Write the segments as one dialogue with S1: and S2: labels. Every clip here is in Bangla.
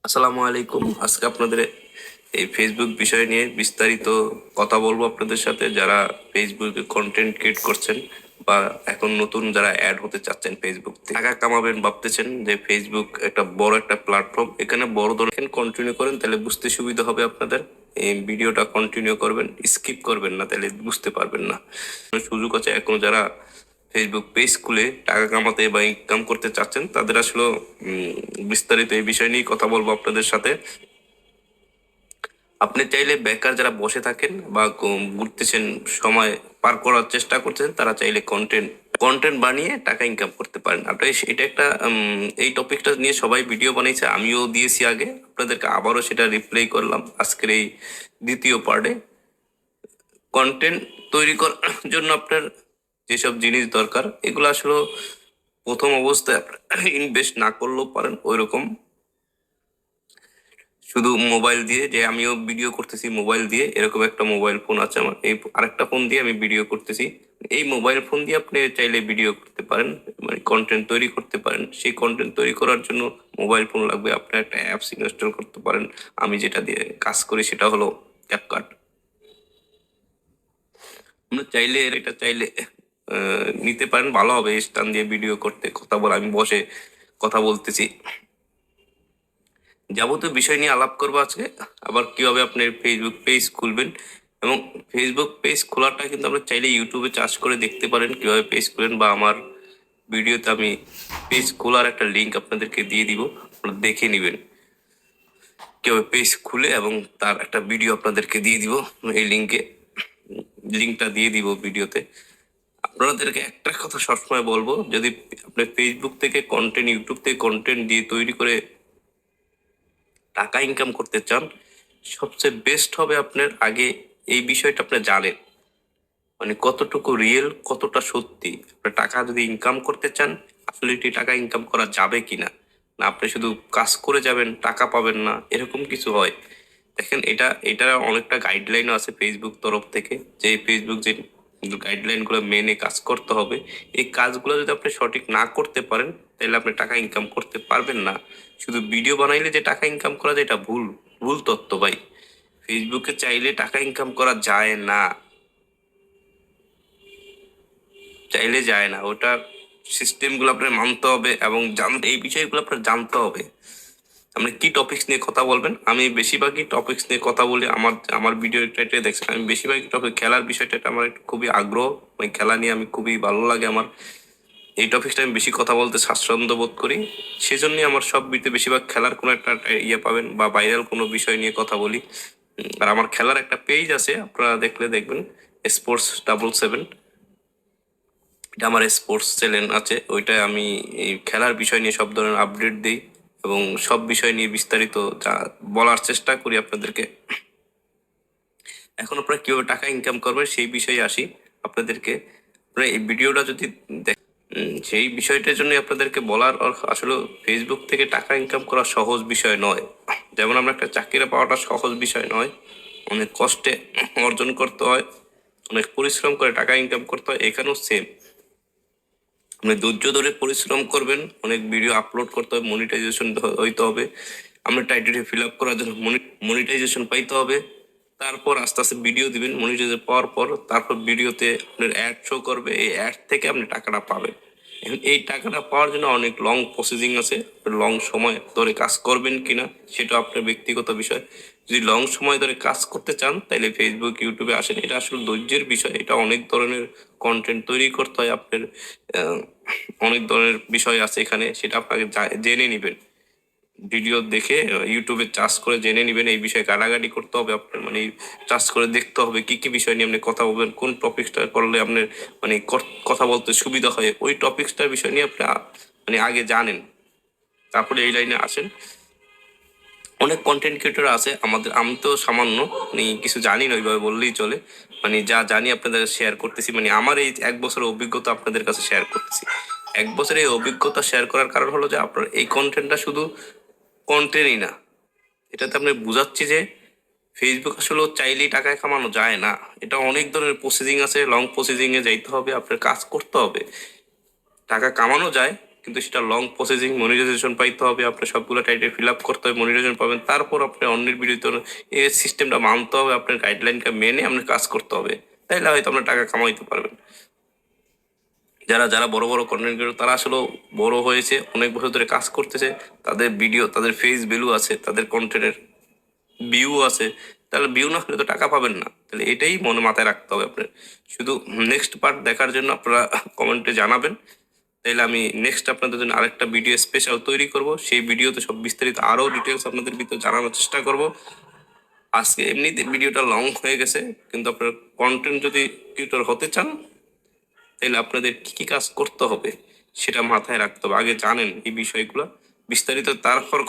S1: আসসালামু আলাইকুম। আজকে আপনাদের এই ফেসবুক বিষয় নিয়ে বিস্তারিত কথা বলবো আপনাদের সাথে। যারা ফেসবুকে কন্টেন্ট ক্রিয়েট করছেন বা এখন নতুন যারা অ্যাড হতে চাচ্ছেন, ফেসবুক থেকে টাকা কামাবেন ভাবতেছেন, যে ফেসবুক একটা বড় একটা প্ল্যাটফর্ম, এখানে বড় ধরনের কন্টিনিউ করেন তাহলে বুঝতে সুবিধা হবে আপনাদের। এই ভিডিওটা কন্টিনিউ করবেন, স্কিপ করবেন না, তাহলে বুঝতে পারবেন না। সুযোগ আছে। এখন যারা ফেসবুক পেজ খুলে টাকা কামাতে বা ইনকাম করতে চাচ্ছেন তাদের আসলে বিস্তারিত এই বিষয় নিয়ে কথা বলবো আপনাদের সাথে। আপনি চাইলে বেকার যারা বসে থাকেন বা ঘুরতেছেন, সময় পার করার চেষ্টা করছেন, তারা চাইলে কন্টেন্ট কন্টেন্ট বানিয়ে টাকা ইনকাম করতে পারেন। আপনি এটা একটা এই টপিকটা নিয়ে সবাই ভিডিও বানিয়েছে, আমিও দিয়েছি আগে, আপনাদেরকে আবারও সেটা রিপ্লাই করলাম আজকের এই দ্বিতীয় পার্টে। কন্টেন্ট তৈরি করার জন্য আপনার যেসব জিনিস দরকার, এগুলো আসলে প্রথম অবস্থায় ইনভেস্ট না করলেও পারেন। ওইরকম শুধু মোবাইল দিয়ে, যে আমিও ভিডিও করতেছি মোবাইল দিয়ে, এরকম একটা মোবাইল ফোন আছে আমার, এই আরেকটা ফোন দিয়ে আমি ভিডিও করতেছি। এই মোবাইল ফোন দিয়ে আপনি চাইলে ভিডিও করতে পারেন, মানে কন্টেন্ট তৈরি করতে পারেন। সেই কন্টেন্ট তৈরি করার জন্য মোবাইল ফোন লাগবে, আপনার একটা অ্যাপস ইনস্টল করতে পারেন। আমি যেটা দিয়ে কাজ করি সেটা হলো ক্যাপকাট। আমরা চাইলে এটা চাইলে নিতে পারেন, ভালো হবে স্টান দিয়ে ভিডিও করতে, কথা বলে আমি বসে কথা বলতেছি। যাবতীয় বিষয় নিয়ে আলাপ করবো আজকে। আবার কিভাবে আপনি ফেসবুক পেজ খুলবেন, এবং ফেসবুক পেজ খোলাটা কিন্তু আপনি চাইলে ইউটিউবে সার্চ করে দেখতে পারেন কিভাবে পেজ খুলেন, বা আমার ভিডিওতে আমি পেজ খোলার একটা লিঙ্ক আপনাদেরকে দিয়ে দিব, আপনারা দেখে নেবেন কিভাবে পেজ খুলে, এবং তার একটা ভিডিও আপনাদেরকে দিয়ে দিব। এই লিঙ্কটা দিয়ে দিব ভিডিওতে। আপনাদেরকে একটা কথা সবসময় বলবো, যদি আপনি ফেসবুক থেকে কন্টেন্ট, ইউটিউব থেকে কন্টেন্ট দিয়ে তৈরি করে টাকা ইনকাম করতে চান, সবচেয়ে বেস্ট হবে আপনার আগে এই বিষয়টা আপনি জানেন, মানে কতটুকু রিয়েল, কতটা সত্যি। আপনার টাকা যদি ইনকাম করতে চান, আসলে এটি টাকা ইনকাম করা যাবে কিনা, না আপনি শুধু কাজ করে যাবেন টাকা পাবেন না, এরকম কিছু হয়। দেখেন, এটা অনেকটা গাইডলাইনও আছে ফেসবুক তরফ থেকে, যে ফেসবুক যে গাইডলাইন গুলো মেনে কাজ করতে হবে। এই কাজগুলো যদি আপনি সঠিক না করতে পারেন, তাহলে আপনি টাকা ইনকাম করতে পারবেন না। শুধু ভিডিও বানাইলে যে টাকা ইনকাম করা যায়, এটা ভুল ভুল তথ্য ভাই। ফেসবুকে চাইলে টাকা ইনকাম করা যায় না, চাইলে যায় না। ওটা সিস্টেমগুলো আপনার মানতে হবে, এবং জানতে, এই বিষয়গুলো আপনার জানতে হবে। আপনি কি টপিক্স নিয়ে কথা বলবেন, আমি বেশিরভাগই টপিক্স নিয়ে কথা বলি। আমার আমার ভিডিও টাইটে দেখছেন, আমি বেশিরভাগই টপিক, খেলার বিষয়টা আমার একটু খুবই আগ্রহ, মানে খেলা নিয়ে আমি খুবই ভালো লাগে আমার। এই টপিকসটা আমি বেশি কথা বলতে স্বাচ্ছন্দ্য বোধ করি, সেজন্যই আমার সব ভিডিওতে বেশিরভাগ খেলার কোনো একটা ইয়ে পাবেন, বা ভাইরাল কোনো বিষয় নিয়ে কথা বলি। আর আমার খেলার একটা পেজ আছে, আপনারা দেখলে দেখবেন, sports777। এটা আমার স্পোর্টস চ্যানেল আছে, ওইটায় আমি এই খেলার বিষয় নিয়ে সব ধরনের আপডেট দিই, এবং সব বিষয় নিয়ে বিস্তারিত যা বলার চেষ্টা করি আপনাদেরকে। এখন আপনারা কিভাবে টাকা ইনকাম করবেন সেই বিষয়ে আসি আপনাদেরকে। আপনারা এই ভিডিওটা যদি সেই বিষয়টার জন্য আপনাদেরকে বলার আসলে ফেসবুক থেকে টাকা ইনকাম করা সহজ বিষয় নয়। যেমন আমরা একটা চাকরি পাওয়াটা সহজ বিষয় নয়, অনেক কষ্টে অর্জন করতে হয়, অনেক পরিশ্রম করে টাকা ইনকাম করতে হয়। এখানেও সেম, আপনি ধৈর্য ধরে পরিশ্রম করবেন, অনেক ভিডিও আপলোড করতে হবে, মনিটাইজেশন হইতে হবে, আমরা টাইটেলে ফিল আপ করার জন্য মনিটাইজেশন পাইতে হবে। তারপর আস্তে আস্তে ভিডিও দিবেন, মনিটাইজেশন পাওয়ার পর তারপর ভিডিওতে আপনার অ্যাড শো করবে, এই অ্যাড থেকে আপনি টাকাটা পাবেন। এখন এই টাকাটা পাওয়ার জন্য অনেক লং প্রসেসিং আছে, লং সময় ধরে কাজ করবেন কিনা সেটা আপনার ব্যক্তিগত বিষয়। যদি লং সময় ধরে কাজ করতে চান, তাহলে ফেসবুক, ইউটিউবে আসেন। এটা আসলে ধৈর্যের বিষয়, এটা অনেক ধরনের কন্টেন্ট তৈরি করতে হয় আপনার। আহ, অনেক ধরনের বিষয় আছে এখানে, সেটা আপনাকে জেনে নিবেন, ভিডিও দেখে ইউটিউবে চার্জ করে জেনে নিবেন। এই বিষয়ে গালাগালি করতে হবে আপনার, মানে চার্জ করে দেখতে হবে কি কি বিষয় নিয়ে আপনি কথা বলবেন, কোন টপিকসটা করলে আপনার মানে কথা বলতে সুবিধা হয়, ওই টপিকসটার বিষয় নিয়ে আপনি মানে আগে জানেন, তারপরে এই লাইনে আসেন। অনেক কন্টেন্ট ক্রিয়েটর আছে আমাদের, আমি তো সামান্য মানে কিছু জানি না, ওইভাবে বললেই চলে। মানে যা জানি আপনাদের শেয়ার করতেছি, মানে আমার এই 1 বছরের অভিজ্ঞতা আপনাদের কাছে শেয়ার করতেছি। 1 বছরের এই অভিজ্ঞতা শেয়ার করার কারণ হলো যে আপনার এই কন্টেন্টটা শুধু কন্টেন্টই না, এটাতে আপনি বুঝাচ্ছি যে ফেসবুক আসলে চাইলেই টাকায় কামানো যায় না। এটা অনেক ধরনের প্রসেসিং আছে, লং প্রসেসিং এ যাইতে হবে, আপনার কাজ করতে হবে। টাকা কামানো যায়, কিন্তু সেটা লং প্রসেসিং, মনিটাইজেশন পাইতে হবে, আপনার সবগুলো টাইটেল ফিল আপ করতে হবে, মনিটাইজেশন পাবেন, তারপর আপনি অন্যের ভিডিওতে এই সিস্টেমটা মানতে হবে, আপনার গাইডলাইনকে মেনে আপনার কাজ করতে হবে, তাইলে হয়তো আপনার টাকা কামাইতে পারবেন। যারা যারা বড় বড় কন্টেন্ট ক্রিয়েটর তারা আসলে বড় হয়েছে, অনেক বছর ধরে কাজ করতেছে, তাদের ভিডিও, তাদের ফেস ভ্যালু আছে, তাদের কন্টেন্টের ভিউ আছে, তাহলে ভিউ না হলে তো টাকা পাবেন না। তাহলে এটাই মনে মাথায় রাখতে হবে আপনার। শুধু নেক্সট পার্ট দেখার জন্য আপনারা কমেন্টে জানাবেন, তাইলে আমি নেক্সট আপনাদের জন্য আরেকটা ভিডিও স্পেশাল তৈরি করব। সেই ভিডিওতে সব বিস্তারিত আরও ডিটেলস আপনাদের ভিতরে জানানোর চেষ্টা করব। আজকে এমনিতে ভিডিওটা লং হয়ে গেছে, কিন্তু আপনার কন্টেন্ট যদি ক্রিয়েটর হতে চান তাহলে আপনাদের কি কি কাজ করতে হবে সেটা মাথায় রাখতে হবে। আগে জানেন এই বিষয়গুলো বিস্তারিত, তারপর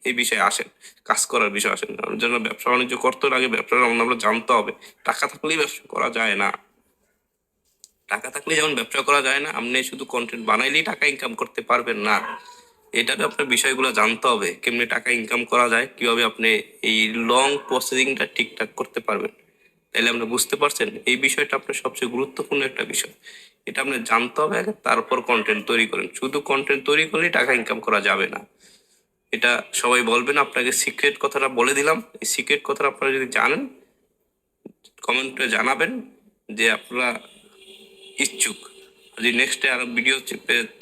S1: এই বিষয়ে আসেন, কাজ করার বিষয় আসেন। কারণ জন্য ব্যবসা বাণিজ্য করতে হলে আগে ব্যবসাটা আমরা জানতে হবে। টাকা থাকলেই ব্যবসা করা যায় না। টাকা থাকলে যেমন ব্যবসা করা যায় না, আপনি শুধু কন্টেন্ট বানাইলেই টাকা ইনকাম করতে পারবেন না। এটাতে আপনার বিষয়গুলো জানতে হবে, কেমনি টাকা ইনকাম করা যায়, কিভাবে আপনি এই লং প্রসেসিংটা ঠিকঠাক করতে পারবেন। তাহলে আপনি বুঝতে পারছেন এই বিষয়টা আপনার সবচেয়ে গুরুত্বপূর্ণ একটা বিষয়। এটা আপনি জানতে হবে আগে, তারপর কন্টেন্ট তৈরি করেন। শুধু কন্টেন্ট তৈরি করলেই টাকা ইনকাম করা যাবে না। এটা সবাই বলবেন, আপনাকে সিক্রেট কথাটা বলে দিলাম। এই সিক্রেট কথাটা আপনারা যদি জানেন, কমেন্টে জানাবেন যে আপনারা ইচ্ছুক। যদি নেক্সটে আরো ভিডিও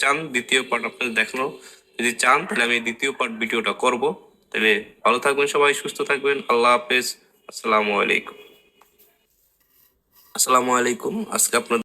S1: চান, দ্বিতীয় পার্ট আপনাদের দেখানো যদি চান, তাহলে আমি দ্বিতীয় পার্ট ভিডিওটা করব। তাহলে ভালো থাকবেন সবাই, সুস্থ থাকবেন। আল্লাহ হাফেজ। আসসালামু আলাইকুম। আসসালামু আলাইকুম। আজকে আপনার